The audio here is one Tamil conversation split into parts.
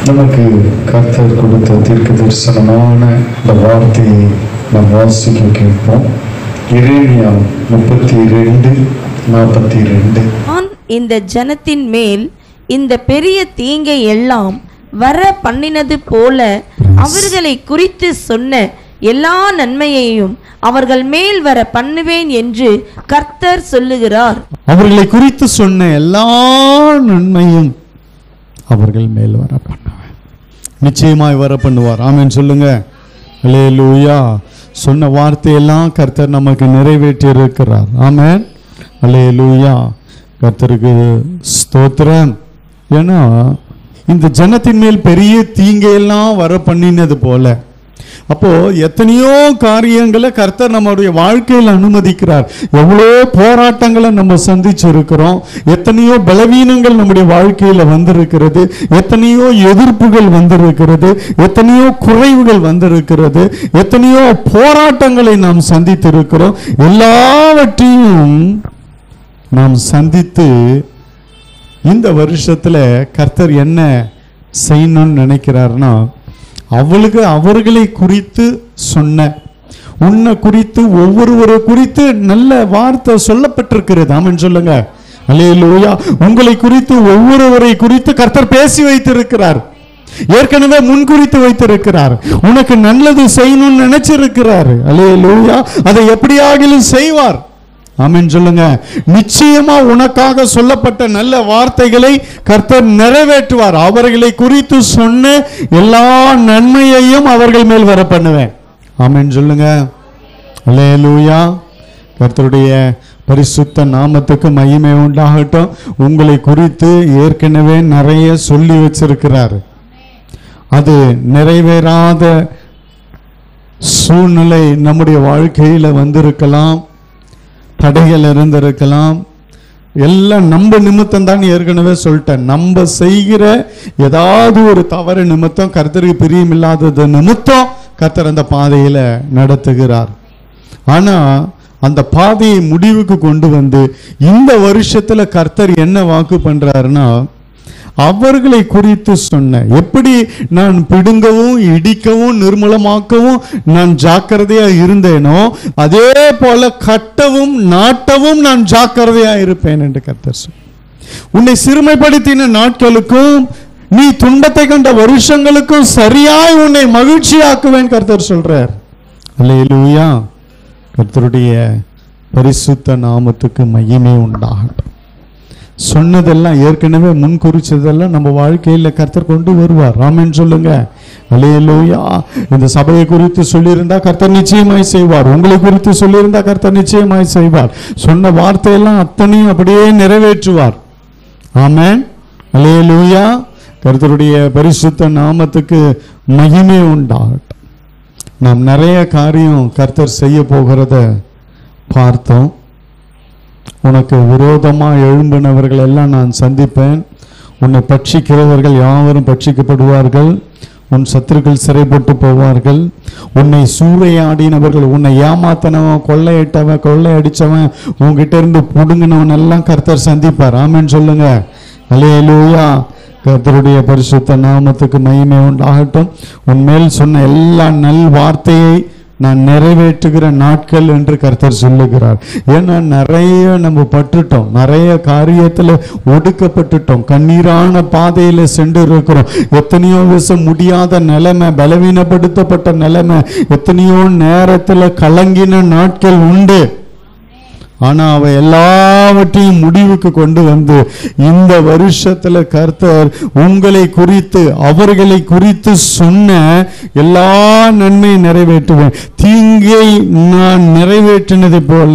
நமக்கு கர்த்தர் கொடுத்த தீர்க்க தரிசனமான இந்த வார்த்தையை நாம் வாசிக்க கேட்போம். எரேமியா 32:42. நான் இந்த ஜனத்தின் மேல் இந்த பெரிய தீங்கை எல்லாம் வர பண்ணினது போல அவர்களை குறித்து சொன்ன எல்லா நன்மையையும் அவர்கள் மேல் வர பண்ணுவேன் என்று கர்த்தர் சொல்லுகிறார். அவர்களை குறித்து சொன்ன எல்லா நன்மையும் அவர்கள் மேல் வர பண்ணுவேன். நிச்சயமாய் வர பண்ணுவார். ஆமென் சொல்லுங்க. அல்லேலூயா. சொன்ன வார்த்தையெல்லாம் கர்த்தர் நமக்கு நிறைவேற்றி இருக்கிறார். ஆமென். அல்லேலூயா. கர்த்தருக்கு ஸ்தோத்திரம். ஏன்னா இந்த ஜனத்தின் மேல் பெரிய தீங்கையெல்லாம் வர பண்ணினது போல, அப்போ எத்தனையோ காரியங்களை கர்த்தர் நம்முடைய வாழ்க்கையில் அனுமதிக்கிறார். எவ்வளோ போராட்டங்களை நம்ம சந்திச்சிருக்கிறோம், எத்தனையோ பலவீனங்கள் நம்முடைய வாழ்க்கையில வந்திருக்கிறது, எத்தனையோ எதிர்ப்புகள் வந்திருக்கிறது, எத்தனையோ குறைவுகள் வந்திருக்கிறது, எத்தனையோ போராட்டங்களை நாம் சந்தித்திருக்கிறோம். எல்லாவற்றையும் நாம் சந்தித்து இந்த வருஷத்துல கர்த்தர் என்ன செய்யணும்னு நினைக்கிறார்னா, அவர்களை குறித்து சொன்ன, உன்னை குறித்து ஒவ்வொருவரை குறித்து நல்ல வார்த்தை சொல்லப்பட்டிருக்கிறது. ஆமென் சொல்லுங்க. அல்லேலூயா. உங்களை குறித்து ஒவ்வொருவரை குறித்து கர்த்தர் பேசி வைத்திருக்கிறார். ஏற்கனவே முன்குறித்து வைத்திருக்கிறார். உனக்கு நல்லது செய்யணும்னு நினைச்சிருக்கிறார். அல்லேலூயா. அதை எப்படியாகிலும் செய்வார். ஆமென் சொல்லுங்க. நிச்சயமா உனக்காக சொல்லப்பட்ட நல்ல வார்த்தைகளை கர்த்தர் நிறைவேற்றுவார். அவர்களை குறித்து சொன்ன எல்லா நன்மையையும் அவர்கள் மேல் வர பண்ணுவேன். ஆமென் சொல்லுங்க. அல்லேலூயா. கர்த்தருடைய பரிசுத்த நாமத்துக்கு மகிமை உண்டாகட்டும். உங்களை குறித்து ஏற்கனவே நிறைய சொல்லி வச்சிருக்கிறார். அது நிறைவேறாத சூழ்நிலை நம்முடைய வாழ்க்கையில வந்திருக்கலாம், தடைகள் இருந்திருக்கலாம். எல்லாம் நம்ம நிமித்தம் தான் ஏற்கனவே சொல்லிட்டேன். நம்ம செய்கிற ஏதாவது ஒரு தவறு நிமித்தம், கர்த்தருக்கு பிரியமில்லாதது நிமித்தம் கர்த்தர் அந்த பாதையில நடத்துகிறார். ஆனா அந்த பாதையை முடிவுக்கு கொண்டு வந்து இந்த வருஷத்துல கர்த்தர் என்ன வாக்கு பண்றாருன்னா, அவர்களை குறித்து சொன்ன, எப்படி நான் பிடுங்கவும் இடிக்கவும் நிர்மூலமாக்கவும் நான் ஜாக்கிரதையா இருந்தேனோ அதே போல கட்டவும் நாட்டவும் நான் ஜாக்கிரதையா இருப்பேன் என்று கர்த்தர் சொன்னார். உன்னை சிறுமைப்படுத்தின நாட்களுக்கும் நீ துன்பத்தை கண்ட வருஷங்களுக்கும் சரியாய் உன்னை மகிழ்ச்சியாக்குவேன் கர்த்தர் சொல்றார். அல்லேலூயா. கர்த்தருடைய பரிசுத்த நாமத்துக்கு மகிமை உண்டாகட்டும். சொன்னதெல்லாம் ஏற்கனவே முன்குறிச்சதெல்லாம் நம்ம வாழ்க்கையில் கர்த்தர் கொண்டு வருவார். ஆமென் சொல்லுங்க. அல்லேலூயா. இந்த சபையை குறித்து சொல்லியிருந்தா கர்த்தர் நிச்சயமாய் செய்வார். உங்களை குறித்து சொல்லியிருந்தா கர்த்தர் நிச்சயமாய் செய்வார். சொன்ன வார்த்தையெல்லாம் அத்தனையும் அப்படியே நிறைவேற்றுவார். ஆமென். அல்லேலூயா. கர்த்தருடைய பரிசுத்த நாமத்துக்கு மகிமை உண்டாகட்டும். நாம் நிறைய காரியம் கர்த்தர் செய்ய போகிறத பார்த்தோம். உனக்கு விரோதமாக எழும்பினவர்கள் எல்லாம் நான் சந்திப்பேன். உன்னை பட்சிக்கிறவர்கள் யாவரும் பட்சிக்கப்படுவார்கள். உன் சத்துருக்கள் சிறைப்பட்டு போவார்கள். உன்னை சூறையாடினவர்கள், உன்னை ஏமாத்தனவன், கொள்ளையிட்டவன், கொள்ளையடிச்சவன், உன்கிட்ட இருந்து புடுங்கினவன் எல்லாம் கர்த்தர் சந்திப்பார். ஆமென் சொல்லுங்க. அல்லேலூயா. கர்த்தருடைய பரிசுத்த நாமத்துக்கு மகிமை உண்டாகட்டும். உன்மேல் சொன்ன எல்லா நல் வார்த்தையை நான் நிறைவேற்றுகிற நாட்கள் என்று கர்த்தர் சொல்லுகிறார். ஏன்னா நிறைய நம்ம பட்டுட்டோம், நிறைய காரியத்தில் ஒடுக்கப்பட்டுட்டோம், கண்ணீரான பாதையில சென்று இருக்கிறோம். எத்தனையோ விஷம் முடியாத நிலைமை, பலவீனப்படுத்தப்பட்ட நிலைமை, எத்தனையோ நேரத்தில் கலங்கின நாட்கள் உண்டு. ஆனா அவை எல்லாவற்றையும் முடிவுக்கு கொண்டு வந்து இந்த வருஷத்துல கர்த்தர் உங்களை குறித்து அவர்களை குறித்து சொன்ன எல்லா நன்மையை நிறைவேற்றுவேன். தீங்கை நான் நிறைவேற்றினது போல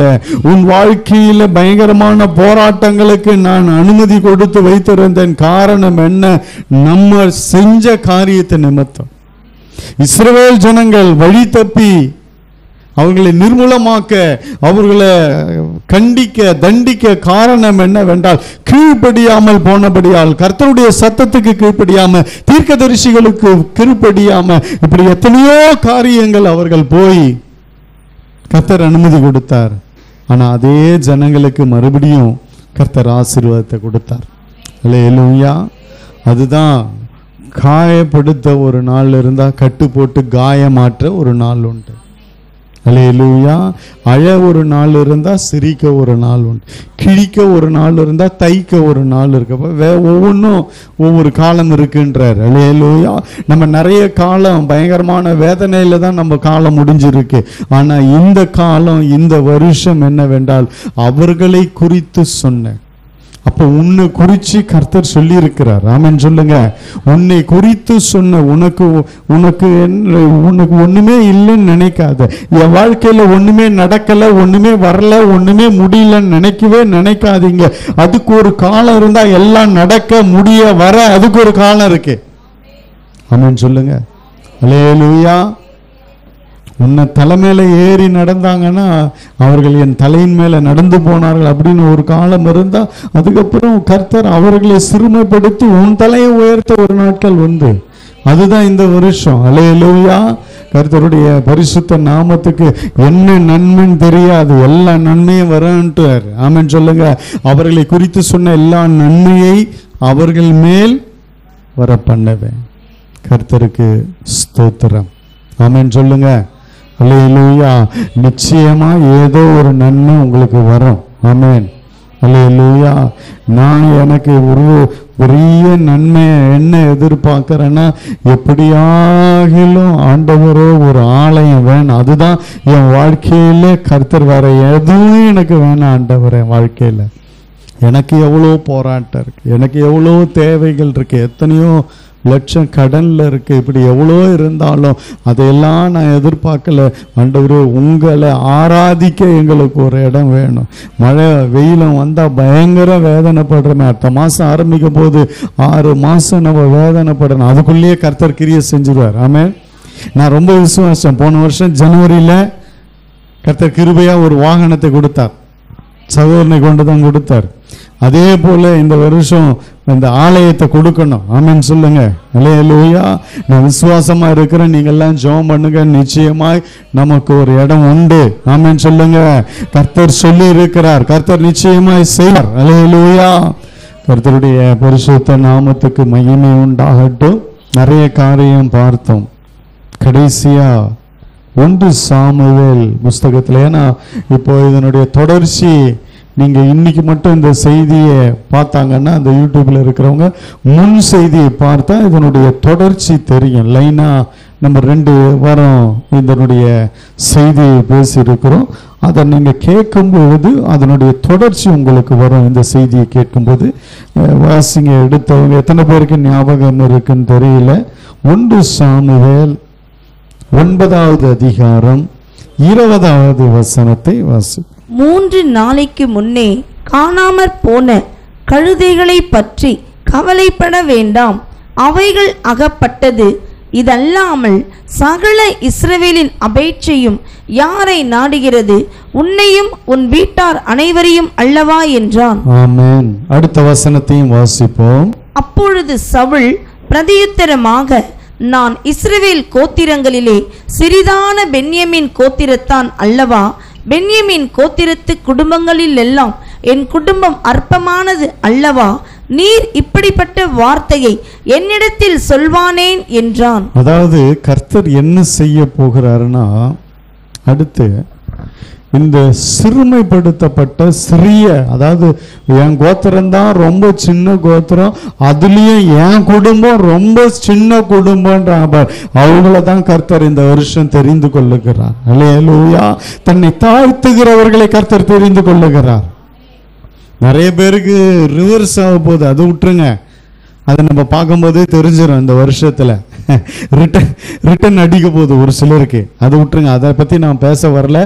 உன் வாழ்க்கையில பயங்கரமான போராட்டங்களுக்கு நான் அனுமதி கொடுத்து வைத்திருந்தேன். காரணம் என்ன? நம்ம செஞ்ச காரியத்தை நிமித்தம் இஸ்ரவேல் ஜனங்கள் வழி தப்பி அவர்களை நிர்மூலமாக்க, அவர்களை கண்டிக்க, தண்டிக்க காரணம் என்னவென்றால் கீழ்ப்படியாமல் போனபடியால், கர்த்தருடைய சத்தத்துக்கு கீழ்ப்படியாம, தீர்க்கதரிசிகளுக்கு கீழ்ப்படியாம, இப்படி எத்தனையோ காரியங்கள் அவர்கள் போய் கர்த்தர் அனுமதி கொடுத்தார். ஆனா அதே ஜனங்களுக்கு மறுபடியும் கர்த்தர் ஆசீர்வாதத்தை கொடுத்தார். அல்லேலூயா. அதுதான் காயப்படுத்த ஒரு நாள் இருந்தா கட்டு போட்டு காயமாற்ற ஒரு நாள் உண்டு. அல்லேலூயா. அழ ஒரு நாள் இருந்தா சிரிக்க ஒரு நாள் உண்டு. கிழிக்க ஒரு நாள் இருந்தா தைக்க ஒரு நாள் இருக்கு. ஒவ்வொன்றும் ஒவ்வொரு காலம் இருக்குன்றார். அல்லேலூயா. நம்ம நிறைய காலம் பயங்கரமான வேதனையில தான் நம்ம காலம் முடிஞ்சிருக்கு. ஆனா இந்த காலம், இந்த வருஷம் என்னவென்றால் அவர்களை குறித்து சொன்ன, அப்ப உன்னை குறிச்சு கர்த்தர் சொல்லி இருக்கிறார். ஆமென் சொல்லுங்க. உன்னை குறித்து சொன்ன, உனக்கு உனக்கு உனக்கு ஒண்ணுமே இல்லைன்னு நினைக்காத. என் வாழ்க்கையில ஒண்ணுமே நடக்கல, ஒண்ணுமே வரல, ஒண்ணுமே முடியலன்னு நினைக்கவே நினைக்காதீங்க. அதுக்கு ஒரு காலம் இருந்தா எல்லாம் நடக்க, முடிய, வர அதுக்கு ஒரு காலம் இருக்கு. ஆமென் சொல்லுங்க. அல்லேலூயா. உன்னை தலைமையில ஏறி நடந்தாங்கன்னா அவர்கள் என் தலையின் மேல நடந்து போனார்கள் அப்படின்னு ஒரு காலம் இருந்தா, அதுக்கப்புறம் கர்த்தர் அவர்களை சிறுமைப்படுத்தி உன் தலையை உயர்த்த ஒரு நாட்கள் வந்து, அதுதான் இந்த வருஷம். அல்லேலூயா. கர்த்தருடைய பரிசுத்த நாமத்துக்கு என்ன நன்மைன்னு தெரியாது, எல்லா நன்மையும் வரன்றார். ஆமென் சொல்லுங்க. அவர்களை குறித்து சொன்ன எல்லா நன்மையை அவர்கள் மேல் வர பண்ணுவேன். கர்த்தருக்கு ஸ்தோத்திரம். ஆமென் சொல்லுங்க. அல்லேலூயா. நிச்சயமா ஏதோ ஒரு நன்மை உங்களுக்கு வரும். ஆமென். அல்லேலூயா. நான் எனக்கு ஒரு பெரிய நன்மை என்ன எதிர்பார்க்கிறேன்னா, எப்படியாகிலும் ஆண்டவரோ ஒரு ஆலயம் வேணும். அதுதான் என் வாழ்க்கையில கர்த்தர், வர எதுவும் எனக்கு வேணாம் ஆண்டவர். என் வாழ்க்கையில எனக்கு எவ்வளோ போராட்டம் இருக்கு, எனக்கு எவ்வளோ தேவைகள் இருக்கு, எத்தனையோ லட்சம் கடன்ல இருக்கு. இப்படி எவ்வளோ இருந்தாலும் அதையெல்லாம் நான் எதிர்பார்க்கல. ஆண்டவரே, உங்களை ஆராதிக்க எங்களுக்கு ஒரு இடம் வேணும். மழை வெயிலும் வந்தா பயங்கர வேதனைப்படுறோமே. அடுத்த மாசம் ஆரம்பிக்கும் போது 6 மாசம் நம்ம வேதனைப்படணும். அதுக்குள்ளேயே கர்த்தர் கிரியை செஞ்சிருவார். ஆமென். நான் ரொம்ப விசுவாசம். போன வருஷம் ஜனவரியில கர்த்தர் கிருபையா ஒரு வாகனத்தை கொடுத்தார். சகோதரனை கொண்டு தான் கொடுத்தார். அதே போல இந்த வருஷம் இந்த ஆலயத்தை கொடுக்கணும். ஆமென் சொல்லுங்க. அல்லேலூயா. நான் விசுவாசமா இருக்கிறேன். நீங்க எல்லாம் ஜெபம் பண்ணுங்க. நிச்சயமாய் நமக்கு ஒரு இடம் உண்டு. ஆமென் சொல்லுங்க. கர்த்தர் சொல்லி இருக்கிறார். கர்த்தர் நிச்சயமாய் செய்வார். அல்லேலூயா. கர்த்தருடைய பரிசுத்த நாமத்துக்கு மகிமை உண்டாகட்டும். நிறைய காரியம் பார்த்தோம். கடைசியா 1 சாமுவேல் புஸ்தகத்துல, ஏன்னா இப்போ இதனுடைய தொடர்ச்சி நீங்க இன்னைக்கு மட்டும் இந்த செய்தியை பார்த்தாங்கன்னா, அந்த யூடியூப்ல இருக்கிறவங்க முன் செய்தியை பார்த்தா இதனுடைய தொடர்ச்சி தெரியும். லைனா நம்ம 2 வாரம் இதனுடைய செய்தியை பேசியிருக்கிறோம். அதை நீங்க கேட்கும்போது அதனுடைய தொடர்ச்சி உங்களுக்கு வரும். இந்த செய்தியை கேட்கும்போது வாசிங்க. எடுத்தவங்க எத்தனை பேருக்கு ஞாபகம் இருக்குன்னு தெரியல. 1 சாமுவேல் 9வது அதிகாரம் 20வது வசனத்தை வாசி. 3 நாளைக்கு முன்னே காணாமற் போன கழுதைகளை பற்றி கவலைப்பட வேண்டாம், அவைகள் அகப்பட்டது. இதல்லாமல் சகல இஸ்ரவேலின் அபேட்சையும் யாரை நாடுகிறது? உன்னையும் உன் வீட்டார் அனைவரையும் அல்லவா என்றான். ஆமென். அடுத்த வசனத்தையும் வாசிப்போம். அப்பொழுது சவுல் பிரதியுத்தரமாக, நான் இஸ்ரவேல் கோத்திரங்களிலே சிறிதான பென்யமீன் கோத்திரத்தான் அல்லவா? பென்யமீன் கோத்திரத்து குடும்பங்களில் எல்லாம் என் குடும்பம் அற்பமானது அல்லவா? நீர் இப்படிப்பட்ட வார்த்தையை என்னிடத்தில் சொல்வானேன் என்றான். அதாவது கர்த்தர் என்ன செய்ய போகிறாருன்னா, அடுத்து இந்த சிறுமைப்படுத்தப்பட்ட சிறிய, அதாவது என் கோத்திரம் தான் ரொம்ப சின்ன கோத்திரம், அதுலயும் என் குடும்பம் ரொம்ப சின்ன குடும்பம்ன்ற அவங்கள தான் கர்த்தர் இந்த வருஷம் தெரிந்து கொள்ளுகிறார். அல்லேலூயா. தன்னை தாழ்த்துகிறவர்களை கர்த்தர் தெரிந்து கொள்ளுகிறார். நிறைய பேருக்கு ரிவர்ஸ் ஆக போகுது, அது விட்டுருங்க. அதை நம்ம பார்க்கும்போதே தெரிஞ்சிடும். இந்த வருஷத்துல ரிட்டன் அடிக்க போகுது ஒரு சிலருக்கு, அதை விட்டுருங்க. அதை பத்தி நான் பேச வரல,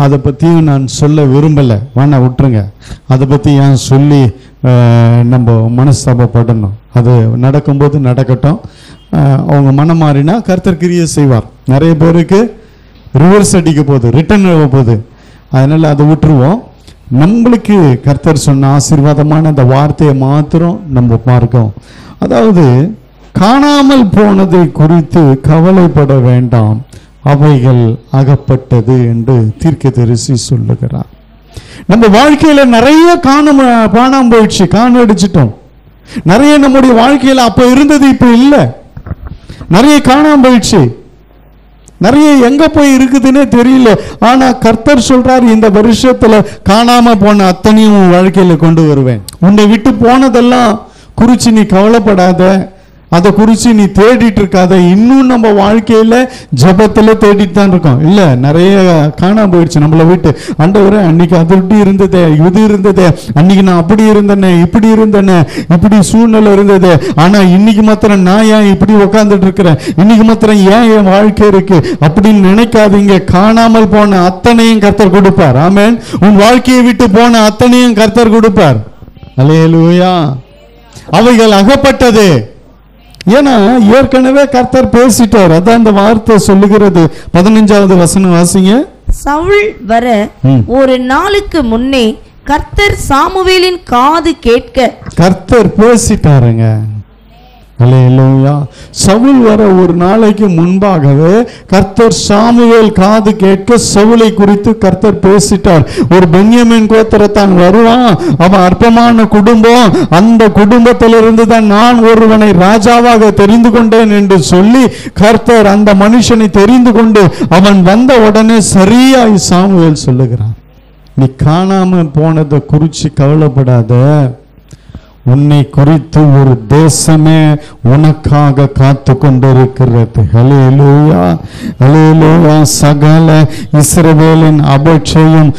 அதை பற்றியும் நான் சொல்ல விரும்பலை. வேணா விட்டுருங்க. அதை பற்றி ஏன் சொல்லி நம்ம மனஸ்தாபப்படணும்? அது நடக்கும்போது நடக்கட்டும். அவங்க மனம் மாறினா கர்த்தர் கிரியை செய்வார். நிறைய பேருக்கு ரிவர்ஸ் அடிக்க போகுது, ரிட்டர்ன் ஆக போகுது. அதனால அதை விட்டுருவோம். நம்மளுக்கு கர்த்தர் சொன்ன ஆசீர்வாதமான அந்த வார்த்தையை மாத்திரம் நம்ம பார்க்கோம். அதாவது காணாமல் போனதை குறித்து கவலைப்பட வேண்டாம், அவைகள் அகப்பட்டது என்று தீர்க்கதரிசி சொல்லுகிறார். நம்ம வாழ்க்கையில நிறைய காணாம போயிடுச்சு, காணடிச்சிட்டோம். நிறைய நம்முடைய வாழ்க்கையில அப்ப இருந்தது இப்ப இல்லை, நிறைய காணாம போயிடுச்சு, நிறைய எங்க போய் இருக்குதுன்னே தெரியல. ஆனா கர்த்தர் சொல்றார், இந்த வருஷத்துல காணாம போன அத்தனையும் உன் வாழ்க்கையில கொண்டு வருவேன். உன்னை விட்டு போனதெல்லாம் குறிச்சு நீ கவலைப்படாத, அதை குறிச்சு நீ தேடிட்டு இருக்காத. இன்னும் நம்ம வாழ்க்கையில ஜபத்துல தேடிட்டு தான் இருக்கோம். இல்ல நிறைய காணாம போயிடுச்சு நம்மளை விட்டு. ஆண்டவரே, அன்னைக்கு அது இப்படி இருந்ததே, இது இருந்ததே, அன்னைக்கு நான் அப்படி இருந்தேனே, இப்படி இருந்தேனே, இப்படி சூழ்நிலை இருந்தது, ஆனா இன்னைக்கு மாத்திரம் நான் ஏன் இப்படி உட்கார்ந்துட்டு இருக்கிறேன், இன்னைக்கு மாத்திரம் ஏன் என் வாழ்க்கை இருக்கு அப்படின்னு நினைக்காதீங்க. காணாமல் போன அத்தனையும் கர்த்தர் கொடுப்பார். ஆமென். உன் வாழ்க்கையை விட்டு போன அத்தனையும் கர்த்தர் கொடுப்பார். அல்லேலூயா. அவைகள் அகப்பட்டது. ஏன்னா ஏற்கனவே கர்த்தர் பேசிட்டார். அதான் அந்த வார்த்தை சொல்லுகிறது. 15வது வசனம் வாசிங்க. சவுல் வர ஒரு நாளுக்கு முன்னே கர்த்தர் சாமுவேலின் காது கேட்க கர்த்தர் பேசிட்டாருங்க. அல்லேலூயா. சவுல் வர ஒரு நாளைக்கு முன்பாகவே கர்த்தர் சாமுவேல் காது கேட்க சவுலை குறித்து கர்த்தர் பேசிட்டார். ஒரு பென்யமீன் கோத்திரத்தான் வருவான், அவன் அற்பமான குடும்பம், அந்த குடும்பத்திலிருந்து தான் நான் ஒருவனை ராஜாவாக தெரிந்து கொண்டேன் என்று சொல்லி கர்த்தர் அந்த மனுஷனை தெரிந்து கொண்டு அவன் வந்த உடனே சரியாய் சாமுவேல் சொல்லுகிறான், நீ காணாம போனதை குறிச்சு கவலைப்படாத, உன்னை குறித்து ஒரு தேசமே உனக்காக காத்து கொண்டிருக்கிறது. ஹல்லேலூயா, ஹல்லேலூயா. சகல இஸ்ரவேலின் அபேட்சையும்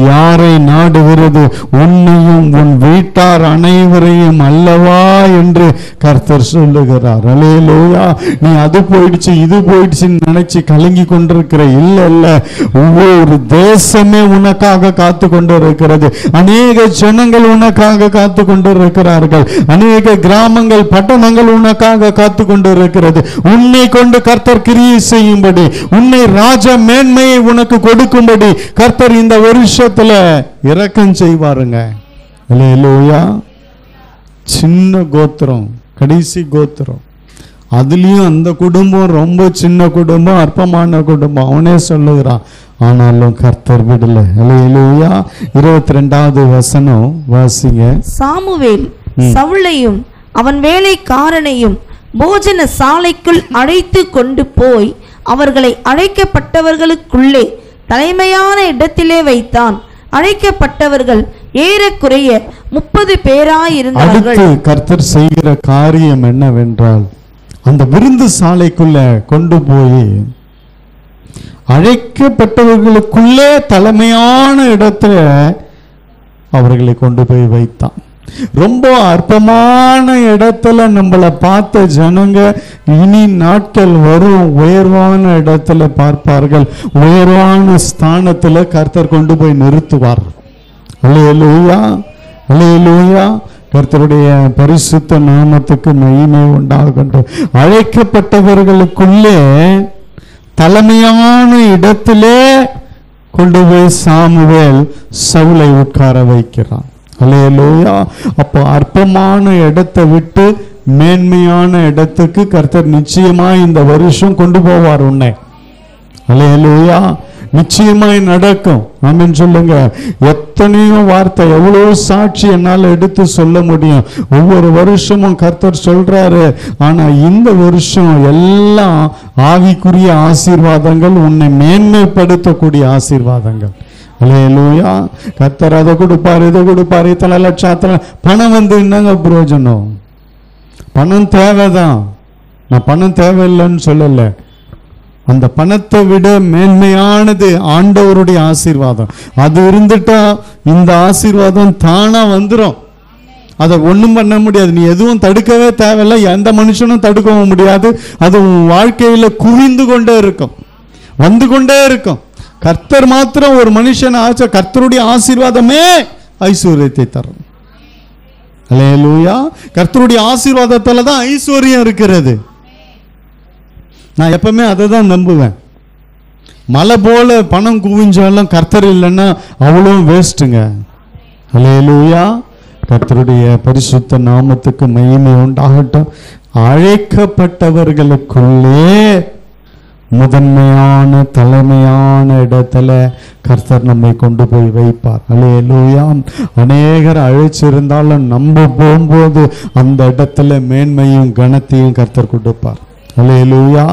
யாரை நாடுகிறது? உன்னையும் உன் வீட்டார் அனைவரையும் அல்லவா என்று கர்த்தர் சொல்லுகிறார். ஹல்லேலூயா. நீ அது போயிடுச்சு இது போயிடுச்சுன்னு நினைச்சு கலங்கி கொண்டிருக்கிற இல்ல இல்ல, ஒவ்வொரு தேசமே உனக்காக காத்து கொண்டிருக்கிறது. அநேக ஜனங்கள் உனக்காக காத்து கொண்டிருக்கிறார். அநேக கிராமங்கள் பட்டணங்கள் உனக்காக காத்து கொண்டிருக்கிறது. உன்னை கொண்டு கர்த்தர் கிரியை செய்யும்படி, உன்னை ராஜ மேன்மையை உனக்கு கொடுக்கும்படி கர்த்தர் இந்த வருஷத்துல இரக்கம் செய்வாருங்க. அல்லேலூயா. சின்ன கோத்திரம், கடைசி கோத்திரம், அதுலயும் அந்த குடும்பம் ரொம்ப சின்ன குடும்பம், அற்பமான குடும்பம். அவனே சொல்லுகிறான், ஆனாலும் கர்த்தர் விடல. அல்லேலூயா. 22வது வசனம் வாசிங்க. சாமுவேல் சவுலையும் அவன் வேலைக்காரனையும் போஜன சாலைக்குள் அழைத்து கொண்டு போய் அவர்களை அழைக்கப்பட்டவர்களுக்குள்ளே தலைமையான இடத்திலே வைத்தான். அழைக்கப்பட்டவர்கள் ஏறக்குறைய 30 பேராயிருந்தார்கள். அடுத்து கர்த்தர் செய்கிற காரியம் என்னவென்றால், அந்த விருந்து சாலைக்குள்ள கொண்டு போய் அழைக்கப்பட்டவர்களுக்குள்ளே தலைமையான இடத்துல அவர்களை கொண்டு போய் வைத்தான். ரொம்ப அற்பமான இடத்துல நம்மளை பார்த்த ஜனங்க இனி நாட்கள் வரும், உயர்வான இடத்துல பார்ப்பார்கள், உயர்வான ஸ்தானத்துல கர்த்தர் கொண்டு போய் நிறுத்துவார். அல்லேலூயா, அல்லேலூயா. கர்த்தருடைய பரிசுத்த நாமத்துக்கு மகிமை உண்டாகட்டும். அழைக்கப்பட்டவர்களுக்குள்ளே தலைமையான இடத்திலே கொண்டு போய் சாமுவேல் சவுலை உட்கார வைக்கிறான். அல்லேலூயா. அப்போ அற்பமான இடத்தை விட்டு மேன்மையான இடத்துக்கு கர்த்தர் நிச்சயமாய் இந்த வருஷம் கொண்டு போவார் உன்னை. அல்லேலூயா. நிச்சயமாய் நடக்கும். ஆமென் சொல்லுங்க. எத்தனையோ வார்த்தை, எவ்வளவு சாட்சி என்னால் எடுத்து சொல்ல முடியும். ஒவ்வொரு வருஷமும் கர்த்தர் சொல்றாரு. ஆனா இந்த வருஷம் எல்லாம் ஆவிக்குரிய ஆசீர்வாதங்கள், உன்னை மேன்மைப்படுத்தக்கூடிய ஆசீர்வாதங்கள். அல்லேலூயா. கர்த்தர் அதை கொடுப்பாரு, இதை கொடுப்பாரு, இத்தனை லட்சம் பணம் வந்து என்னங்க பிரயோஜனம்? பணம் தேவைதான், நான் பணம் தேவையில்லைன்னு சொல்லல. அந்த பணத்தை விட மேன்மையானது ஆண்டவருடைய ஆசீர்வாதம். அது இருந்துட்டா இந்த ஆசீர்வாதம் தானா வந்துடும். அதை ஒன்றும் பண்ண முடியாது. நீ எதுவும் தடுக்கவே தேவையில்லை, எந்த மனுஷனும் தடுக்கவும் முடியாது. அது உன் வாழ்க்கையில குவிந்து கொண்டே இருக்கும், வந்து கொண்டே இருக்கும். கர்த்தர் மாத்திரம் ஒரு மனுஷன் ஆச்ச, கர்த்தருடைய ஆசீர்வாதமே ஐஸ்வர்யத்தை தரும். அல்லேலூயா. கர்த்தருடைய ஆசீர்வாதத்துல தான் ஐஸ்வர்யம் இருக்கிறது. நான் எப்பவுமே அதை தான் நம்புவேன். மலை போல பணம் குவிஞ்சாலும் கர்த்தர் இல்லைன்னா அவ்வளோ வேஸ்ட்டுங்க. அல்லேலூயா. கர்த்தருடைய பரிசுத்த நாமத்துக்கு மகிமை உண்டாகட்டும். அழைக்கப்பட்டவர்களுக்குள்ளே முதன்மையான தலைமையான இடத்துல கர்த்தர் நம்மை கொண்டு போய் வைப்பார். அல்லேலூயா. அநேகர் அழைச்சிருந்தாலும் நம்ம போகும்போது அந்த இடத்துல மேன்மையும் கனத்தையும் கர்த்தர் கொடுப்பார். அல்லேலூயா.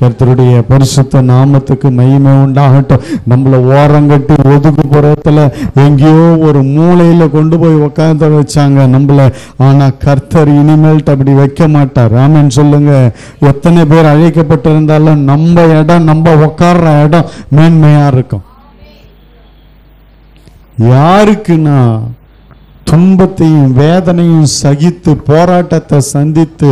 கர்த்தருடைய பரிசுத்த நாமத்துக்கு மகிமை உண்டாகட்டும். நம்மளை ஓரங்கட்டி ஒதுக்குப்புறத்துல எங்கேயோ ஒரு மூலையில கொண்டு போய் உட்காந்து வச்சாங்க நம்மள. ஆனா கர்த்தர் இனிமேல்ட்டு அப்படி வைக்க மாட்டார். ஆமென் சொல்லுங்க. எத்தனை பேர் அழைக்கப்பட்டிருந்தாலும் நம்ம இடம், நம்ம உட்கார்ற இடம் மேன்மையா இருக்கும். யாருக்குன்னா துன்பத்தையும் வேதனையும் சகித்து போராட்டத்தை சந்தித்து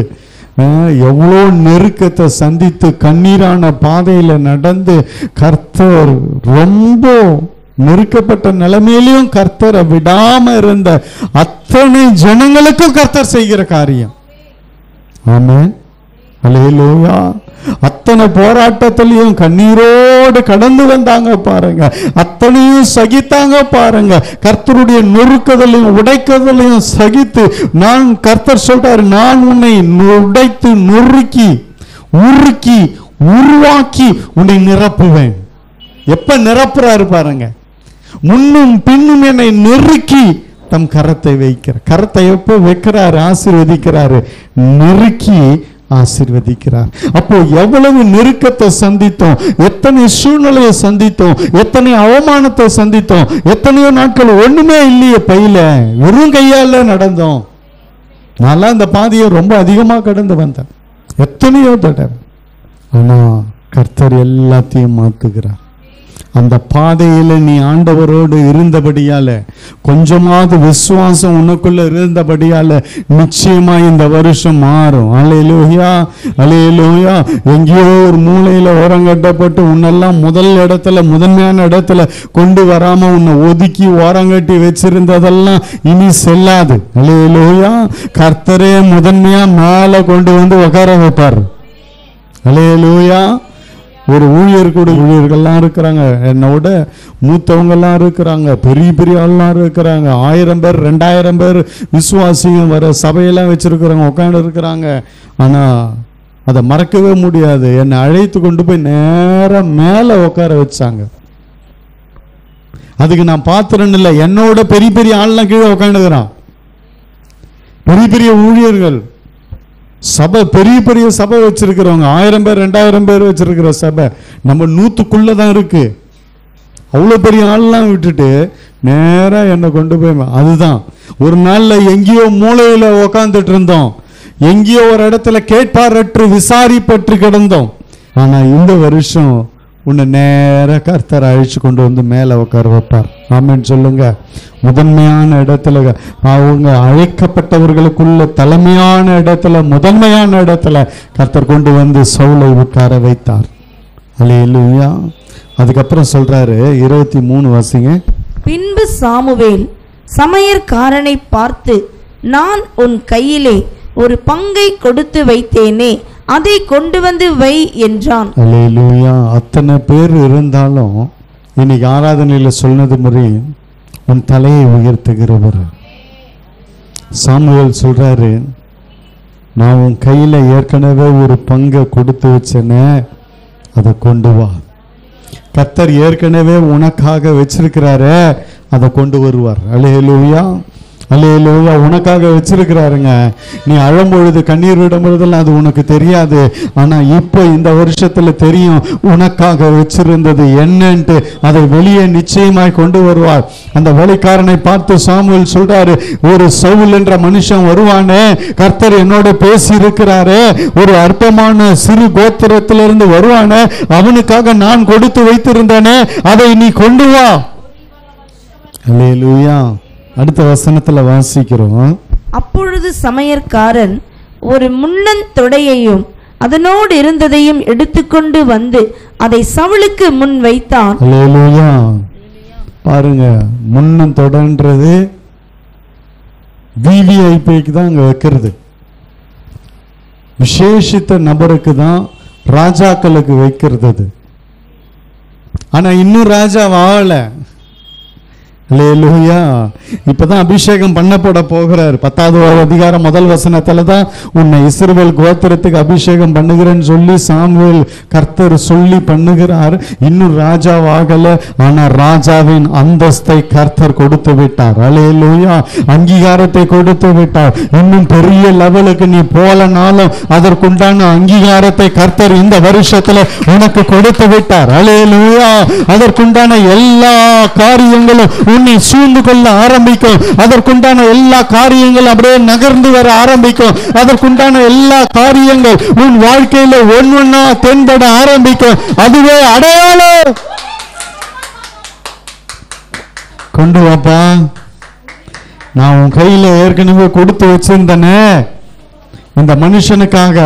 எவ்வளோ நெருக்கத்தை சந்தித்து கண்ணீரான பாதையில நடந்து கர்த்தர் ரொம்ப நெருக்கப்பட்ட நிலைமையிலையும் கர்த்தரை விடாம இருந்த அத்தனை ஜனங்களுக்கும் கர்த்தர் செய்கிற காரியம். ஆமென். அல்லேலூயா. அத்தனை போராட்டத்திலையும் கண்ணீரோடு கடந்து வந்தாங்க பாருங்க. அத்தனையும் சகித்தாங்க பாருங்க. கர்த்தருடைய நொறுக்குதலையும் உடைக்குதலையும் சகித்து நான் கர்த்தர் சொல்றாரு, நான் உன்னை உடைத்து நொறுக்கி உருக்கி உருவாக்கி உன்னை நிரப்புவேன். எப்ப நிரப்புறாரு பாருங்க. முன்னும் பின்னும் என்னை நெருக்கி தம் கரத்தை வைக்கிறார். கரத்தை எப்போ வைக்கிறாரு? ஆசீர்வதிக்கிறாரு. நெருக்கி ஆசீர்வதிக்கிறார். அப்போ எவ்வளவு நெருக்கத்தை சந்தித்தோம், எத்தனை சூழ்நிலையை சந்தித்தோம், எத்தனை அவமானத்தை சந்தித்தோம், எத்தனையோ நாட்கள் ஒண்ணுமே இல்லையே பையில, வெறும் கையால நடந்தோம். நான் அந்த பாதையை ரொம்ப அதிகமா கடந்து வந்தேன் எத்தனையோ தடவை. ஆனா கர்த்தர் எல்லாத்தையும் மாத்துகிறார். அந்த பாதையில நீ ஆண்டவரோடு இருந்தபடியால, கொஞ்சமாவது விசுவாசம் உனக்குள்ள இருந்தபடியால நிச்சயமா இந்த வருஷம் மாறும். அல்லேலூயா. அல்லேலூயா. எங்கேயோ ஒரு மூலையில ஓரங்கட்டப்பட்டு உன்னெல்லாம் முதல் இடத்துல முதன்மையான இடத்துல கொண்டு வராம உன்னை ஒதுக்கி ஓரங்கட்டி வச்சிருந்ததெல்லாம் இனி செல்லாது. அல்லேலூயா. கர்த்தரே முதன்மையா மேல கொண்டு வந்து உட்கார வைப்பார். அல்லேலூயா. ஒரு ஊழியர்கள்லாம் இருக்கிறாங்க, என்னோட மூத்தவங்கெல்லாம் இருக்கிறாங்க, பெரிய பெரிய ஆள்லாம் இருக்கிறாங்க, 1000 பேர் 2000 பேர் விசுவாசிங்க வர சபையெல்லாம் வச்சிருக்கிறவங்க உட்காந்து இருக்கிறாங்க. ஆனா அதை மறக்கவே முடியாது. என்னை அழைத்து கொண்டு போய் நேரம் மேல உட்கார வச்சாங்க. அதுக்கு நான் பாத்திரன்னு இல்லை, என்னோட பெரிய பெரிய ஆள்லாம் கீழே உட்காந்துக்கிறான். பெரிய பெரிய ஊழியர்கள் சபை, பெரிய பெரிய சபை வச்சிருக்கிறவங்க, 1000 பேர் 2000 பேர் வச்சிருக்கிற சபை நம்ம 100க்குள்ள தான் இருக்கு. அவ்வளோ பெரிய ஆள்லாம் விட்டுட்டு நேரா என்னை கொண்டு போய், அதுதான் ஒரு நாள்ல எங்கேயோ மூலையில உக்காந்துட்டு இருந்தோம், எங்கேயோ ஒரு இடத்துல கேட்பாரற்று விசாரிப்பற்று கிடந்தோம். ஆனா இந்த வருஷம் உன்னை நேர கர்த்தர் அழிச்சு கொண்டு வந்து மேல உட்கார வைப்பார். ஆமென் சொல்லுங்க. முதன்மையான இடத்துல, அவங்க அழைக்கப்பட்டவர்களுக்குள்ள தலைமையான இடத்துல, முதன்மையான இடத்துல கர்த்தர் கொண்டு வந்து சவுலை உட்கார வைத்தார். அல்லேலூயா. அதுக்கப்புறம் சொல்றாரு 23 வாசிங்க. பின்பு சாமுவேல் சமையற்காரனை பார்த்து, நான் உன் கையிலே ஒரு பங்கை கொடுத்து வைத்தேனே, அதை கொண்டு வந்து வை என்றான். அல்லேலூயா. அத்தனை பேர் இருந்தாலும் இன்னைக்கு ஆராதனையில சொன்னது முறை உன் தலையை உயர்த்துகிறவர். சாமுவேல் சொல்றாரு, நான் உன் கையில ஏற்கனவே ஒரு பங்கை கொடுத்து வச்சேனே, அதை கொண்டு வா. கர்த்தர் ஏற்கனவே உனக்காக வச்சிருக்கிறாரு, அதை கொண்டு வருவார். அல்லேலூயா. அல்லேலூயா. உனக்காக வச்சிருக்கிறாருங்க. நீ அழும்பொழுது கண்ணீர் விடும்பொழுதெல்லாம் அது உனக்கு தெரியாது. ஆனா இப்போ இந்த வருஷத்துல தெரியும் உனக்காக வச்சிருந்தது என்னன்ட்டு. அதை வெளியே நிச்சயமாய் கொண்டு வருவார். அந்த வேலைக்காரனை பார்த்து சாமுவேல் சொல்றாரு, ஒரு சவுல் என்ற மனுஷன் வருவானே, கர்த்தர் என்னோட பேசி இருக்கிறாரு, ஒரு அற்பமான சிறு கோத்திரத்திலிருந்து வருவானே, அவனுக்காக நான் கொடுத்து வைத்திருந்தேனே, அதை நீ கொண்டு வா. அல்லேலூயா. அடுத்த வசனத்துல வாசிக்கிறோம். அப்பொழுது சமையற்காரன் ஒரு முன்னந்தொடையையும் அதனோடு இருந்ததையும் எடுத்துக்கொண்டு வந்து அதை சவுலுக்கு முன் வைத்தான். அல்லேலூயா. பாருங்க, முன்னந்தொடைன்றது விவிஐபிக்கு தான் அங்க வைக்கிறது. விசேஷித்த நபருக்கு தான், ராஜாக்களுக்கு வைக்கிறது. ஆனா இன்னும் ராஜா ஆகல. அல்லேலூயா. இப்பதான் அபிஷேகம் பண்ணப்பட போகிறார். 10வது அதிகாரம் 1 வசனத்துல தான் உன்னை இஸ்ரவேல் கோத்திரத்துக்கு அபிஷேகம் பண்ணுகிறேன்னு சொல்லி சாமுவேல் கர்த்தர் சொல்லி பண்ணுகிறார். இன்னும் ராஜாவாகல. ஆனா ராஜாவின் அந்தஸ்தை கர்த்தர் கொடுத்து விட்டார். அல்லேலூயா. அங்கீகாரத்தை கொடுத்து விட்டார். இன்னும் பெரிய லெவலுக்கு நீ போலனாலும் அதற்குண்டான அங்கீகாரத்தை கர்த்தர் இந்த வருஷத்துல உனக்கு கொடுத்து விட்டார். அல்லேலூயா. அதற்குண்டான எல்லா காரியங்களும் உன்னை சூழ்ந்து கொள்ள ஆரம்பிக்கும். அதற்குண்டான எல்லா காரியங்கள் அப்படியே நகர்ந்து வர ஆரம்பிக்கும். அதற்குண்டான எல்லா காரியங்கள் உன் வாழ்க்கையில ஒன்னொன்னா தென்பட ஆரம்பிக்கும். அதுவே அடையாளம். கொண்டு வாப்பா, நான் உன் கையில ஏற்கனவே கொடுத்து வச்சிருந்தனே இந்த மனுஷனுக்காக,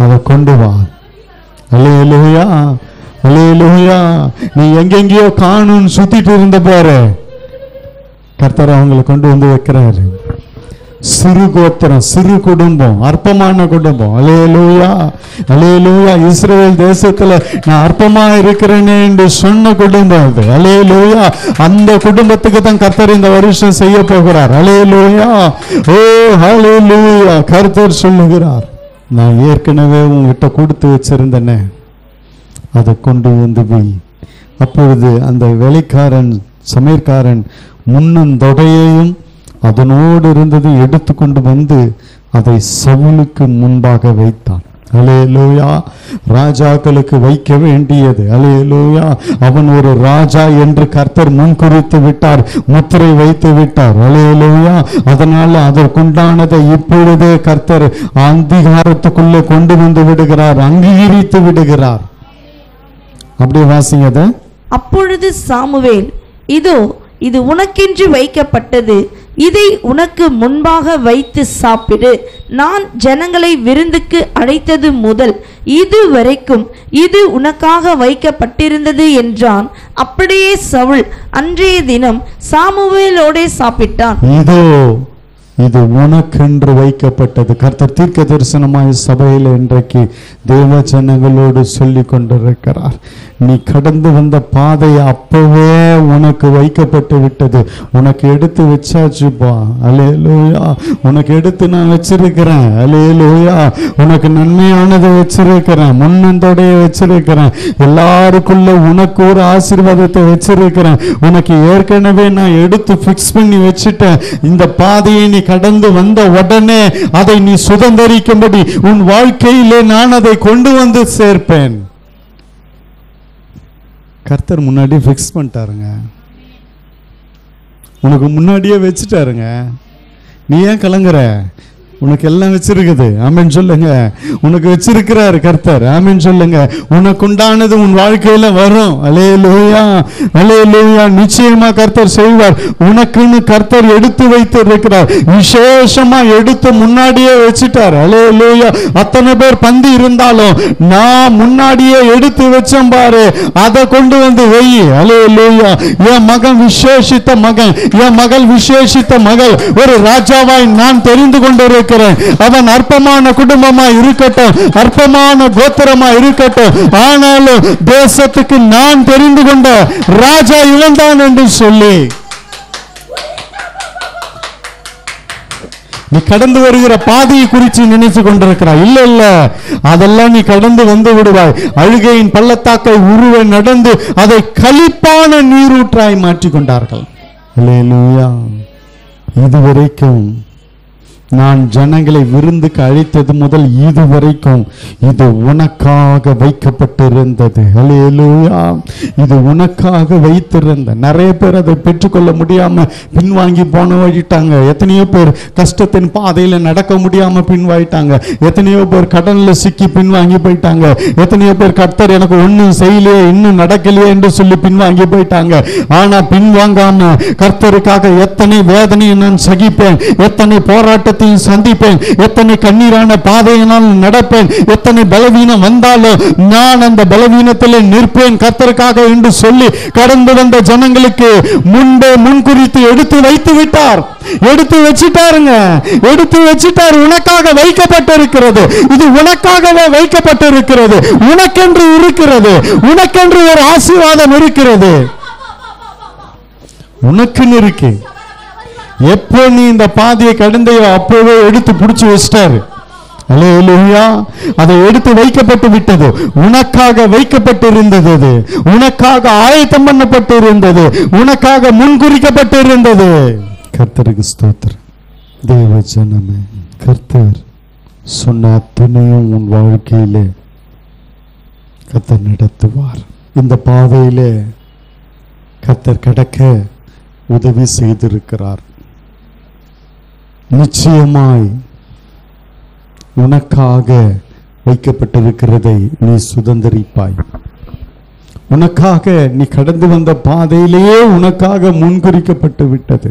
அதை கொண்டு வா. அல்லேலூயா, அல்லேலூயா. நீ எங்கெங்கயோ காணும்னு சுத்திட்டு இருந்த பாரு, கர்த்தர் அவங்களை கொண்டு வந்து வைக்கிறாரு. சிறு கோத்திரம், சிறு குடும்பம், அற்பமான குடும்பம். அல்லேலூயா, அல்லேலூயா. இஸ்ரவேல் தேசத்துல நான் அற்பமா இருக்கிறேனே என்று சொன்ன குடும்பம் அது. அல்லேலூயா. அந்த குடும்பத்துக்கு தான் கர்த்தர் இந்த வருஷம் செய்ய போகிறார். அல்லேலூயா. ஓ அல்லேலூயா. கர்த்தர் சொல்லுகிறார், நான் ஏற்கனவே உங்ககிட்ட கொடுத்து வச்சிருந்தேனே, அதை கொண்டு வந்து போய். அப்பொழுது அந்த வேலைக்காரன் சமையற்காரன் முன்னந்தொடையையும் அதனோடு இருந்ததை எடுத்து கொண்டு வந்து அதை சவுலுக்கு முன்பாக வைத்தான். அல்லேலூயா. ராஜாக்களுக்கு வைக்க வேண்டியது. அல்லேலூயா. அவன் ஒரு ராஜா என்று கர்த்தர் முன்குறித்து விட்டார், முத்திரை வைத்து விட்டார். அல்லேலூயா. அதனால அதற்குண்டானதை இப்பொழுதே கர்த்தர் அங்கீகாரத்துக்குள்ளே கொண்டு வந்து விடுகிறார், அங்கீகரித்து விடுகிறார். அப்படியே வாசிங்க அதை. அப்பொழுது சாமுவேல், இதோ இது உனக்கென்று வைக்கப்பட்டது, இதை உனக்கு முன்பாக வைத்து சாப்பிடு. நான் ஜனங்களை விருந்துக்கு அழைத்தது முதல் இதுவரைக்கும் இது உனக்காக வைக்கப்பட்டிருந்தது என்றான். அப்படியே சவுல் அன்றைய தினம் சாமுவேலோடே சாப்பிட்டான். இதோ இது உனக்கென்று வைக்கப்பட்டது. கர்த்தர் தீர்க்க தரிசனமாய் சபையில் இன்றைக்கு தேவ ஜனங்களோடு சொல்லி கொண்டிருக்கிறார். நீ கடந்து வந்த பாதை அப்பவே உனக்கு வைக்கப்பட்டு விட்டது. உனக்கு எடுத்து வச்சாச்சுப்பா. அல்லேலூயா. உனக்கு எடுத்து நான் வச்சிருக்கிறேன். அல்லேலூயா. உனக்கு நன்மையானதை வச்சிருக்கிறேன், முன்னந்தோடைய வச்சிருக்கிறேன், எல்லாருக்குள்ள உனக்கு ஒரு ஆசீர்வாதத்தை வச்சிருக்கிறேன். உனக்கு ஏற்கனவே நான் எடுத்து பிக்ஸ் பண்ணி வச்சுட்டேன். இந்த பாதையை நீ கடந்து வந்த உடனே அதை நீ சுதந்தரிக்கும்படி உன் வாழ்க்கையிலே நான் அதை கொண்டு வந்து சேர்ப்பேன். கர்த்தர் முன்னாடி ஃபிக்ஸ் பண்ணிட்டாருங்க, உனக்கு முன்னாடியே வச்சுட்டாருங்க. நீ ஏன் கலங்குற? உனக்கு எல்லாம் வச்சிருக்குது. ஆமென் சொல்லுங்க. உனக்கு வச்சிருக்கிறாரு கர்த்தர். ஆமென் சொல்லுங்க. உனக்கு உண்டானது உன் வாழ்க்கையில வரும். அல்லேலூயா, அல்லேலூயா. நிச்சயமா கர்த்தர் செய்வார். உனக்குன்னு கர்த்தர் எடுத்து வைத்து இருக்கிறார். விசேஷமா எடுத்து முன்னாடியே வச்சுட்டார். அல்லேலூயா. அத்தனை பேர் பந்தி இருந்தாலும் நான் முன்னாடியே எடுத்து வச்சேன் பாரு, அதை கொண்டு வந்து வை. அல்லேலூயா. என் மகன் விசேஷித்த மகன், என் மகள் விசேஷித்த மகள், ஒரு ராஜாவாய் நான் தெரிந்து கொண்டிருக்கிறேன். அவன் அற்பமான குடும்பமா இருக்கட்டும், அற்பமான கோத்திரமா இருக்கட்டும், ஆனாலும் தேசத்துக்கு நான் தெரிந்து கொண்ட ராஜா இவன் தான் என்று சொல்லி நீ கடந்து வருகிற பாதையை குறித்து நினைத்து கொண்டிருக்கிறாய். இல்ல இல்ல, அதெல்லாம் நீ கடந்து வந்து விடுவாய். அழுகையின் பள்ளத்தாக்கை உருவ நடந்து அதை களிப்பான நீரூற்றாய் மாற்றிக் கொண்டார்கள். அல்லேலூயா. இதுவரைக்கும் நான் ஜனங்களை விருந்துக்கு அழைத்தது முதல் இதுவரைக்கும் இது உனக்காக வைக்கப்பட்டிருந்தது. அல்லேலூயா. இது உனக்காக வைத்திருந்த. நிறைய பேர் அதை பெற்றுக்கொள்ள முடியாம பின்வாங்கி போனவாயிட்டாங்க. எத்தனையோ பேர் கஷ்டத்தின் பாதையில நடக்க முடியாம பின்வாயிட்டாங்க. எத்தனையோ பேர் கடன்ல சிக்கி பின்வாங்கி போயிட்டாங்க. எத்தனையோ பேர் கர்த்தர் எனக்கு ஒன்னும் செய்யலையே, இன்னும் நடக்கலையே என்று சொல்லி பின்வாங்கி போயிட்டாங்க. ஆனா பின்வாங்காம கர்த்தருக்காக எத்தனை வேதனையை நான் சகிப்பேன், எத்தனை போராட்டத்தை போராட்டத்தையும் சந்திப்பேன், எத்தனை கண்ணீரான பாதையினால் நடப்பேன், எத்தனை பலவீனம் வந்தாலும் நான் அந்த பலவீனத்தில் நிற்பேன் கர்த்தருக்காக என்று சொல்லி கடந்து வந்த ஜனங்களுக்கு முன்பே முன்குறித்து எடுத்து வைத்து விட்டார். எடுத்து வச்சிட்டாருங்க, எடுத்து வச்சிட்டார். உனக்காக வைக்கப்பட்டிருக்கிறது, இது உனக்காகவே வைக்கப்பட்டிருக்கிறது. உனக்கென்று இருக்கிறது, உனக்கென்று ஒரு ஆசீர்வாதம் இருக்கிறது, உனக்குன்னு இருக்கு. எப்போ நீ இந்த பாதையை கடந்தையோ அப்போவே எடுத்து பிடிச்சு வச்சிட்டாரு. அல்லேலூயா. அதை எடுத்து வைக்கப்பட்டு விட்டது, உனக்காக வைக்கப்பட்டிருந்தது, அது உனக்காக ஆயத்தம் பண்ணப்பட்டிருந்தது, உனக்காக முன்குறிக்கப்பட்டிருந்தது. கர்த்தருக்கு ஸ்தோத்திரம். தேவ ஜனமே, கர்த்தர் சொன்ன அத்தனையும் உன் வாழ்க்கையிலே கர்த்தர் நடத்துவார். இந்த பாதையிலே கர்த்தர் கடக்க உதவி செய்திருக்கிறார். நிச்சயமாய் உனக்காக வைக்கப்பட்டிருக்கிறதை நீ சுதந்தரிப்பாய். உனக்காக நீ கடந்து வந்த பாதையிலேயே உனக்காக முன்குறிக்கப்பட்டு விட்டது.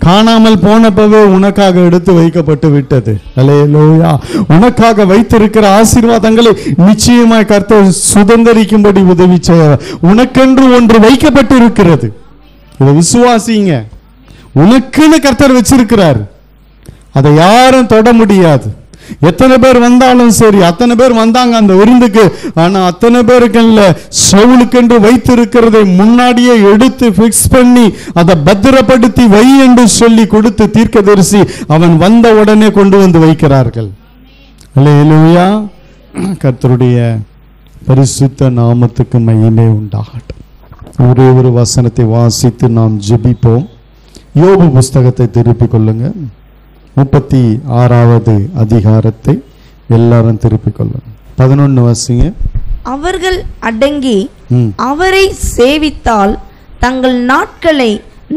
காணாமல் போனப்பவே உனக்காக எடுத்து வைக்கப்பட்டு விட்டது. அல்லேலூயா. உனக்காக வைத்திருக்கிற ஆசீர்வாதங்களை நிச்சயமாய் கர்த்தர் சுதந்தரிக்கும்படி உதவி செய்ய உனக்கென்று ஒன்று வைக்கப்பட்டு இருக்கிறது. இதை விசுவாசிங்க. உனக்குன்னு கர்த்தர் வச்சிருக்கிறார், அதை யாரும் தொட முடியாது. எத்தனை பேர் வந்தாலும் சரி, அத்தனை பேர் வந்தாங்க அந்த விருந்துக்கு, ஆனா அத்தனை பேருக்கு இல்ல, சவுலுக்கென்று வைத்திருக்கிறதை முன்னாடியே எடுத்து பிக்ஸ் பண்ணி அதை பத்திரப்படுத்தி வை என்று சொல்லி கொடுத்து தீர்க்கதரிசி அவன் வந்த உடனே கொண்டு வந்து வைக்கிறார்கள். அல்லேலூயா. கர்த்தருடைய பரிசுத்த நாமத்துக்கு மகிமை உண்டாகட்டும். ஒரே ஒரு வசனத்தை வாசித்து நாம் ஜெபிப்போம். யோபு புஸ்தகத்தை திருப்பிக் கொள்ளுங்க. 36வது அதிகாரத்தை எல்லாரும் திருப்பிக் கொள்ளுங்க. 11 வாசிங்க. அவர்கள் அடங்கி அவரை சேவித்தால் தங்கள் நாட்களை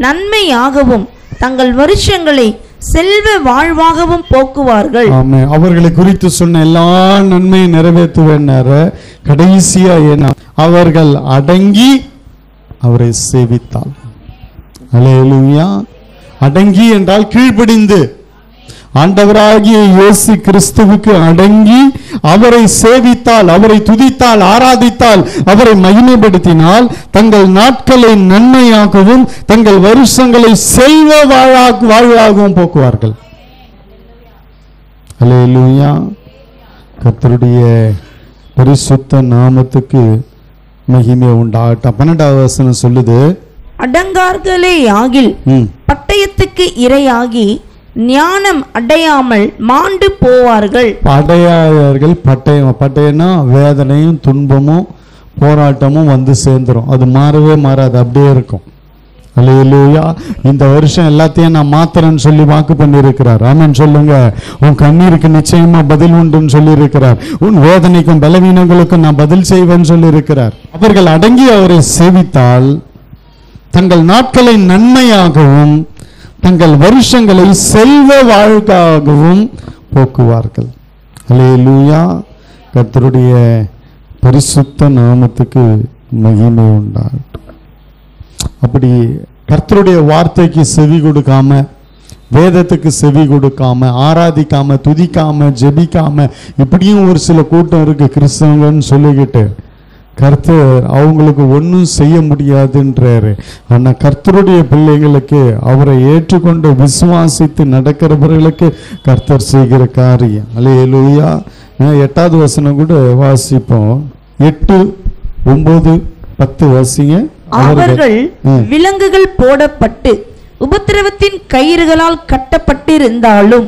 நன்மையாகவும் தங்கள் வருஷங்களை செல்வ வாழ்வாகவும் போக்குவார்கள். ஆமென். அவர்களை குறித்து சொன்ன எல்லா நன்மையும் நிறைவேற்றுவேன்னார. கடைசியா என்ன? அவர்கள் அடங்கி அவரை சேவித்தால். அல்லேலூயா. அடங்கி என்றால் கீழ்ப்படிந்து, ஆண்டவராகிய இயேசு கிறிஸ்துவுக்கு அடங்கி அவரை சேவித்தால், அவரை துதித்தால், ஆராதித்தால், அவரை மகிமைப்படுத்தினால் தங்கள் நாட்களை நன்மையாகவும் தங்கள் வருஷங்களை செல்வ வாழ்வாகவும் போக்குவார்கள். அல்லேலூயா. கர்த்தருடைய பரிசுத்த நாமத்துக்கு மகிமை உண்டாகட்டும். 12வது வசனம் சொல்லுது, அடங்கார்களே ஆகில் பட்டயத்துக்கு இரையாகி ஞானம் அடையாமல் மாண்டு போவார்கள். அடையாளர்கள் பட்டயம்னா வேதனையும் துன்பமும் போராட்டமும் வந்து சேர்ந்துரும். அது மாறவே மாறாது, அப்படியே இருக்கும். அல்லேலூயா. இந்த வருஷம் எல்லாத்தையும் நான் மாத்திரன்னு சொல்லி வாக்கு பண்ணியிருக்கிறார். ஆமென் சொல்லுங்க. உன் கண்ணீருக்கு நிச்சயமா பதில் உண்டுன்னு சொல்லி இருக்கிறார். உன் வேதனைக்கும் பலவீனங்களுக்கும் நான் பதில் செய்வேன்னு சொல்லி இருக்கிறார். அவர்கள் அடங்கி அவரை சேவித்தால் தங்கள் நாட்களை நன்மையாகவும் தங்கள் வருஷங்களை செல்வ வாழ்க்காகவும் போக்குவார்கள். அல்லேலூயா. கர்த்தருடைய பரிசுத்த நாமத்துக்கு மகிமை உண்டாகட்டும். அப்படி கர்த்தருடைய வார்த்தைக்கு செவி கொடுக்காம, வேதத்துக்கு செவி கொடுக்காம, ஆராதிக்காம, துதிக்காம, ஜெபிக்காம இப்படியும் ஒரு சில கூட்டம் இருக்கு கிறிஸ்தவங்கன்னு சொல்லிக்கிட்டு. கர்த்தர் அவங்களுக்கு ஒன்றும் செய்ய முடியாதுன்றாரு. ஆனால் கர்த்தருடைய பிள்ளைகளுக்கு, அவரை ஏற்றுக்கொண்டு விசுவாசித்து நடக்கிறவர்களுக்கு கர்த்தர் செய்கிற காரியம். அல்லேலூயா. 8வது வசனம் கூட வாசிப்போம். 8, 9, 10 வாசிங்க. அவர்கள் விலங்குகள் போடப்பட்டு உபத்திரவத்தின் கயிறுகளால் கட்டப்பட்டிருந்தாலும்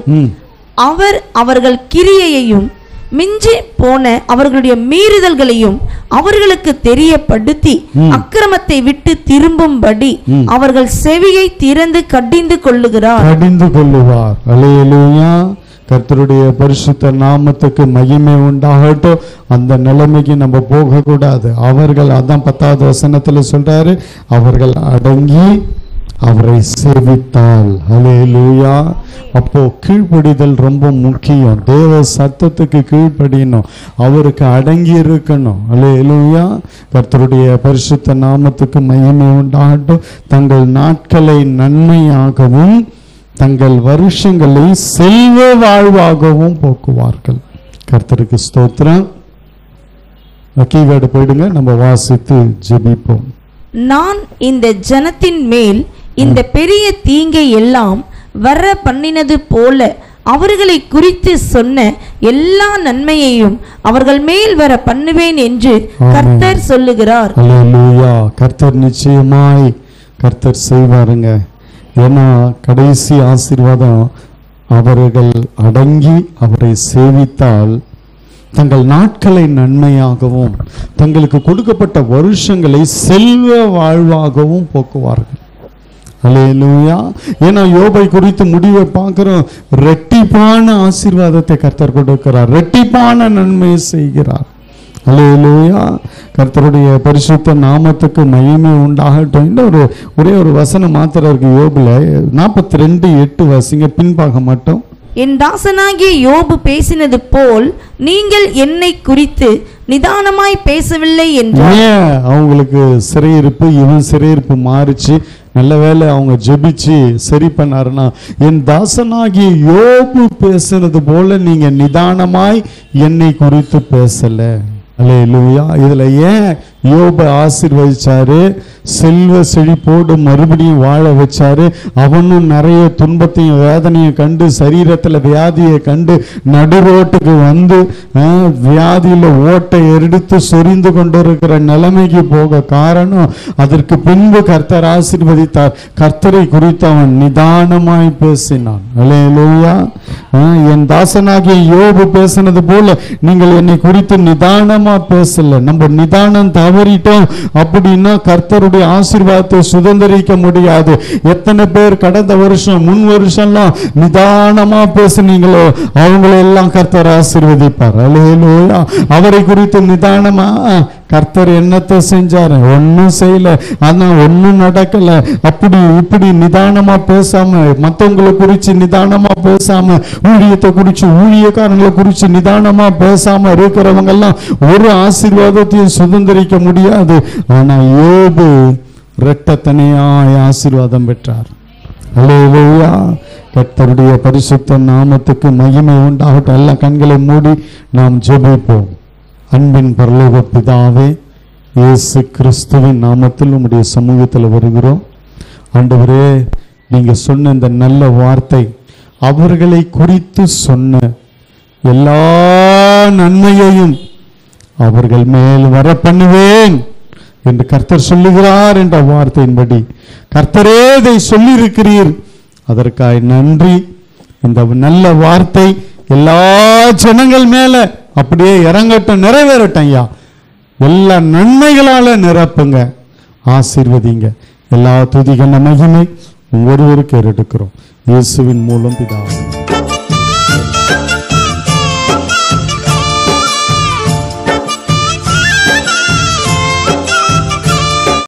அவர் அவர்கள் கிரியையையும் மிஞ்சி போன அவர்களுடைய மீறுதல்களையும் அவர்களுக்கு தெரியப்படுத்தி அக்கிரமத்தை விட்டு திரும்பும்படி அவர்கள் செவியை திறந்து கடிந்து கொள்ளுவார். அல்லேலூயா. கர்த்தருடைய பரிசுத்த நாமத்துக்கு மகிமை உண்டாகட்டும். அந்த நிலைமைக்கு நம்ம போக கூடாது. அவர்கள், அதான் 10வது வசனத்துல சொல்றாரு, அவர்கள் அடங்கி அவரை சேவித்தால். அல்லேலூயா. அப்போ கீழ்ப்படிதல் ரொம்ப முக்கியம். தேவ சத்தத்துக்கு கீழ்ப்படியணும், அவருக்கு அடங்கி இருக்கணும். அல்லேலூயா. கர்த்தருடைய பரிசுத்த நாமத்துக்கு மகிமை உண்டாகட்டும். தங்கள் நாட்களை நன்மையாகவும் தங்கள் வருஷங்களை செல்வ வாழ்வாகவும் போக்குவார்கள். கர்த்தருக்கு ஸ்தோத்திரம். கீவேர்டு போயிடுங்க, நம்ம வாசித்து ஜெபிப்போம். நான் இந்த ஜனத்தின் மேல் இந்த பெரிய தீங்கை எல்லாம் வர பண்ணினது போல அவர்களை குறித்து சொன்ன எல்லா நன்மையையும் அவர்கள் மேல் வர பண்ணுவேன் என்று கர்த்தர் சொல்லுகிறார். அல்லேலூயா. கர்த்தர் நிச்சயமாய் கர்த்தர் செய்வாருங்க. ஏன்னா கடைசி ஆசீர்வாதம், அவர்கள் அடங்கி அவரை சேவித்தால் தங்கள் நாட்களை நன்மையாகவும் தங்களுக்கு கொடுக்கப்பட்ட வருஷங்களை செல்வ வாழ்வாகவும் போக்குவார்கள். அல்லேலூயா. ஏன்னா யோபை குறித்து முடிவை பார்க்கிறோம். ரெட்டிப்பான ஆசீர்வாதத்தை கர்த்தர் கொடுக்கிறார், ரெட்டிப்பான நன்மையை செய்கிறார். அல்லேலூயா. கர்த்தருடைய பரிசுத்த நாமத்துக்கு மகிமை உண்டாகட்டும். இன்னும் ஒரே ஒரு வசனம் மாத்திரம் இருக்கு யோபுல. 42:8 வாசிங்க, பின்பாக மட்டும். என் தாசனாகிய யோபு பேசினது போல் நீங்கள் என்னை குறித்து நிதானமாய் பேசவில்லை என்றார். அவங்களுக்கு சிறையிருப்பு, இவன் சிறையிருப்பு மாறிச்சு. நல்ல வேளை அவங்க ஜெபிச்சு சரி பண்ணாருன்னா, என் தாசனாகிய யோபு பேசுனது போல நீங்க நிதானமாய் என்னை குறித்து பேசல. அல்லேலூயா. இதுல ஏன் யோபை ஆசீர்வதிச்சாரு? செல்வ செழிப்போடு மறுபடியும் வாழ வச்சாரு. அவனும் நிறைய துன்பத்தையும் வேதனையும் கண்டு, சரீரத்துல வியாதியை கண்டு நடுரோட்டுக்கு வந்து வியாதியில ஓட்டை எடுத்து சொரிந்து கொண்டிருக்கிற நிலைமைக்கு போக காரணம், அதற்கு பின்பு கர்த்தர் ஆசீர்வதித்தார். கர்த்தரை குறித்து அவன் நிதானமாய் பேசினான். அல்லேலூயா. என் தாசனாகிய யோபு பேசினது போல நீங்கள் என்னை குறித்து நிதானமா பேசல. நம்ம நிதானம் தவறிட்டோம் அப்படின்னா கர்த்தருடைய ஆசீர்வாதத்தை சுதந்திரிக்க முடியாது. எத்தனை பேர் கடந்த வருஷம் முன் வருஷம்லாம் நிதானமா பேசுனீங்களோ அவங்களெல்லாம் கர்த்தர் ஆசீர்வதிப்பார். அல்லேலூயா. அவரை குறித்து நிதானமா கர்த்தர் என்னத்தை செஞ்சாரு? ஒன்னும் செய்யல, ஆனா ஒன்னும் நடக்கல. அப்படி இப்படி நிதானமா பேசாம, மற்றவங்களை குறிச்சு நிதானமா பேசாம, ஊழியத்தை குறிச்சு ஊழியக்காரங்களை குறிச்சு நிதானமா பேசாம இருக்கிறவங்க எல்லாம் ஒரு ஆசீர்வாதத்தையும் சுதந்திரிக்க முடியாது. ஆனா யோபு இரட்டத்தனையாய் ஆசீர்வாதம் பெற்றார். அல்லேலூயா. கர்த்தருடைய பரிசுத்த நாமத்துக்கு மகிமை உண்டாகட்டும். எல்லா கண்களை மூடி நாம் ஜெபிப்போம். அன்பின் பரலோக பிதாவே, இயேசு கிறிஸ்துவின் நாமத்தில் உம்முடைய சமூகத்தில் வருகிறோம். ஆண்டவரே, நீங்க சொன்ன இந்த நல்ல வார்த்தை, அவர்களை குறித்து சொன்ன எல்லா நன்மையையும் அவர்கள் மேல் வர பண்ணுவேன் என்று கர்த்தர் சொல்லுகிறார் என்ற வார்த்தையின்படி கர்த்தரே இதை சொல்லியிருக்கிறீர். அதற்காக நன்றி. இந்த நல்ல வார்த்தை எல்லா ஜனங்கள் மேல அப்படியே இறங்கட்டும், நிறைவேறட்டும். ஐயா, எல்லா நன்மைகளால நிரப்புங்க, ஆசீர்வதிங்க. எல்லா துதிகன மகிமை ஒருவருக்கு எடுக்கிறோம் இயேசுவின் மூலம் பிதாவே.